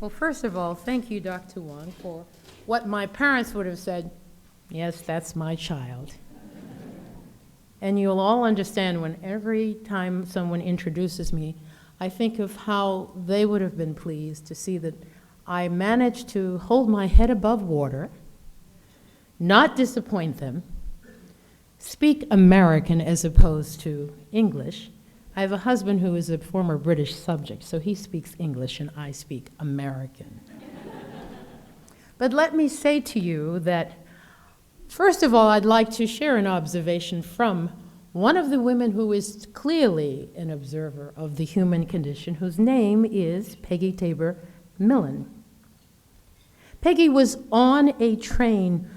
Well, first of all, thank you, Dr. Wong, for what my parents would have said, yes, that's my child. And you'll all understand when every time someone introduces me, I think of how they would have been pleased to see that I managed to hold my head above water, not disappoint them, speak American as opposed to English. I have a husband who is a former British subject, so he speaks English and I speak American. But let me say to you that, first of all, I'd like to share an observation from one of the women who is clearly an observer of the human condition, whose name is Peggy Tabor Millen. Peggy was on a train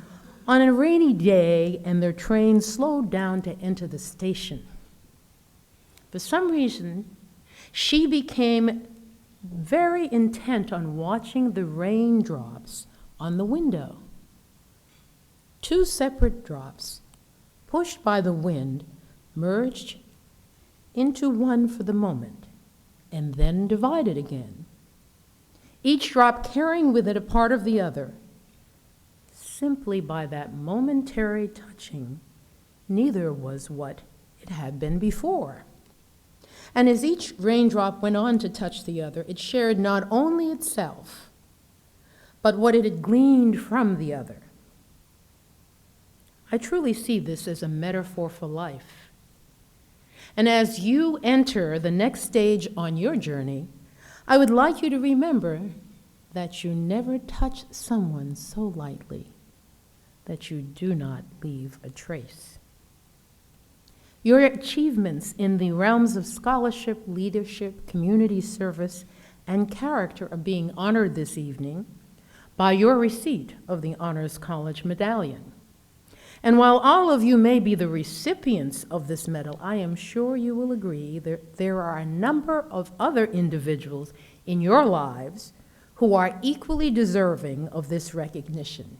on a rainy day, and their train slowed down to enter the station. For some reason, she became very intent on watching the raindrops on the window. Two separate drops, pushed by the wind, merged into one for the moment, and then divided again, each drop carrying with it a part of the other. Simply by that momentary touching, neither was what it had been before. And as each raindrop went on to touch the other, it shared not only itself, but what it had gleaned from the other. I truly see this as a metaphor for life. And as you enter the next stage on your journey, I would like you to remember that you never touch someone so lightly that you do not leave a trace. Your achievements in the realms of scholarship, leadership, community service, and character are being honored this evening by your receipt of the Honors College Medallion. And while all of you may be the recipients of this medal, I am sure you will agree that there are a number of other individuals in your lives who are equally deserving of this recognition.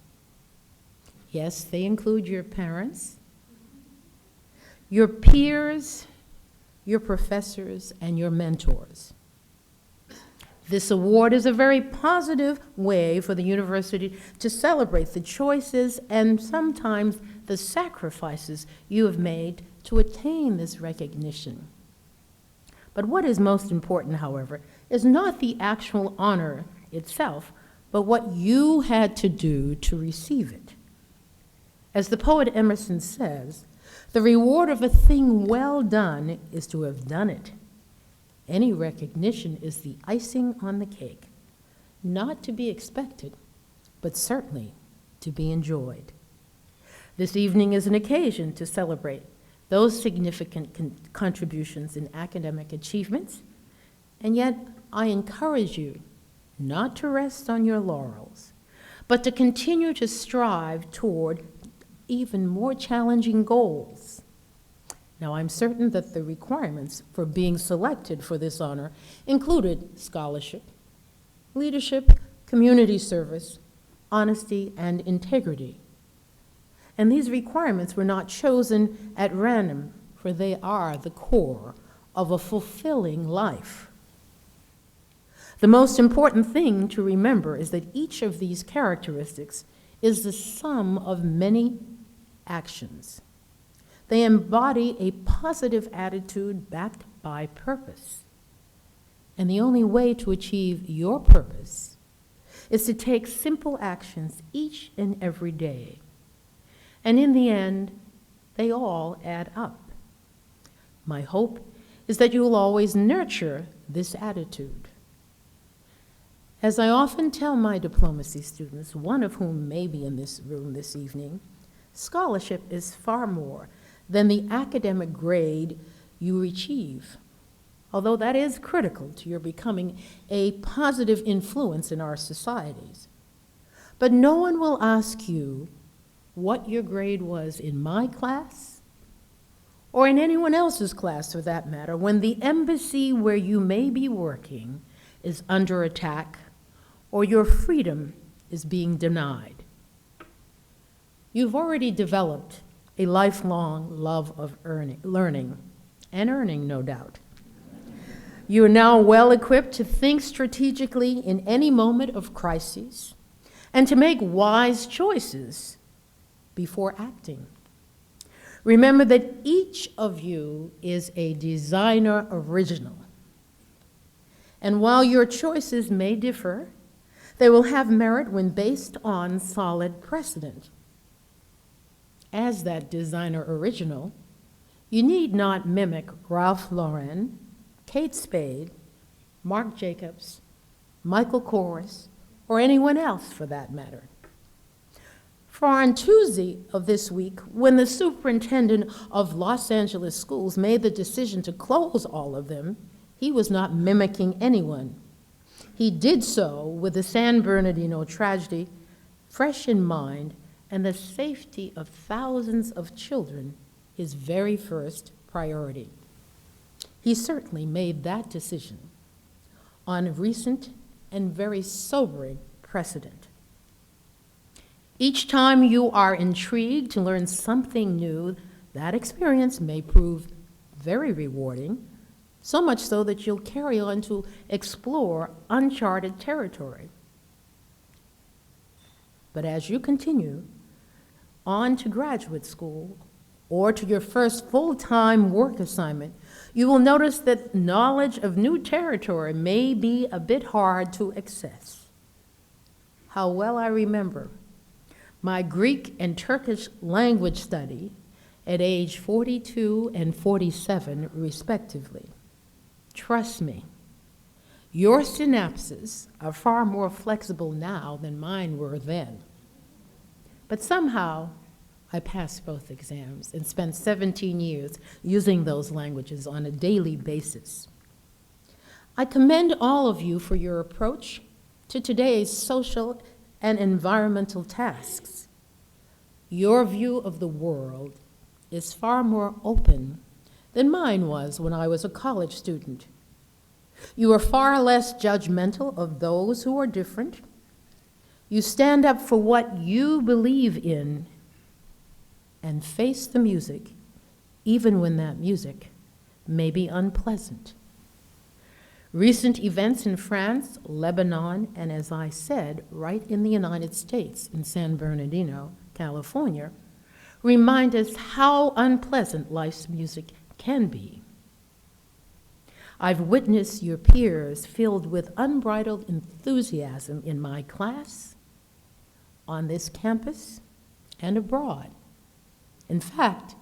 Yes, they include your parents, your peers, your professors, and your mentors. This award is a very positive way for the university to celebrate the choices and sometimes the sacrifices you have made to attain this recognition. But what is most important, however, is not the actual honor itself, but what you had to do to receive it. As the poet Emerson says, the reward of a thing well done is to have done it. Any recognition is the icing on the cake, not to be expected, but certainly to be enjoyed. This evening is an occasion to celebrate those significant contributions in academic achievements, and yet I encourage you not to rest on your laurels, but to continue to strive toward even more challenging goals. Now, I'm certain that the requirements for being selected for this honor included scholarship, leadership, community service, honesty, and integrity. And these requirements were not chosen at random, for they are the core of a fulfilling life. The most important thing to remember is that each of these characteristics is the sum of many actions. They embody a positive attitude backed by purpose. And the only way to achieve your purpose is to take simple actions each and every day. And in the end, they all add up. My hope is that you will always nurture this attitude. As I often tell my diplomacy students, one of whom may be in this room this evening, scholarship is far more than the academic grade you achieve, although that is critical to your becoming a positive influence in our societies. But no one will ask you what your grade was in my class, or in anyone else's class for that matter, when the embassy where you may be working is under attack or your freedom is being denied. You've already developed a lifelong love of learning, and earning, no doubt. You are now well equipped to think strategically in any moment of crisis and to make wise choices before acting. Remember that each of you is a designer original. And while your choices may differ, they will have merit when based on solid precedent. As that designer original, you need not mimic Ralph Lauren, Kate Spade, Marc Jacobs, Michael Kors, or anyone else for that matter. For on Tuesday of this week, when the superintendent of Los Angeles schools made the decision to close all of them, he was not mimicking anyone. He did so with the San Bernardino tragedy fresh in mind and the safety of thousands of children his very first priority. He certainly made that decision on recent and very sobering precedent. Each time you are intrigued to learn something new, that experience may prove very rewarding, so much so that you'll carry on to explore uncharted territory. But as you continue on to graduate school or to your first full-time work assignment, you will notice that knowledge of new territory may be a bit hard to access. How well I remember my Greek and Turkish language study at age 42 and 47, respectively. Trust me, your synapses are far more flexible now than mine were then. But somehow, I passed both exams and spent 17 years using those languages on a daily basis. I commend all of you for your approach to today's social and environmental tasks. Your view of the world is far more open than mine was when I was a college student. You are far less judgmental of those who are different. You stand up for what you believe in and face the music, even when that music may be unpleasant. Recent events in France, Lebanon, and as I said, right in the United States, in San Bernardino, California, remind us how unpleasant life's music can be. I've witnessed your peers filled with unbridled enthusiasm in my class, on this campus, and abroad. In fact,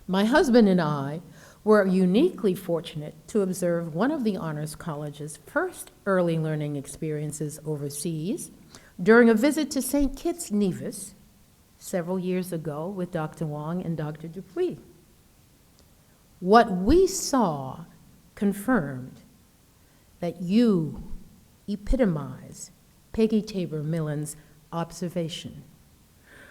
my husband and I were uniquely fortunate to observe one of the Honors College's first early learning experiences overseas during a visit to St. Kitts Nevis several years ago with Dr. Wong and Dr. Dupuis. What we saw confirmed that you epitomize Peggy Tabor Millen's observation,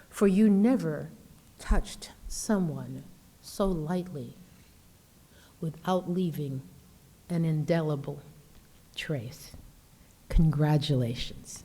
for you never touched someone so lightly without leaving an indelible trace. Congratulations.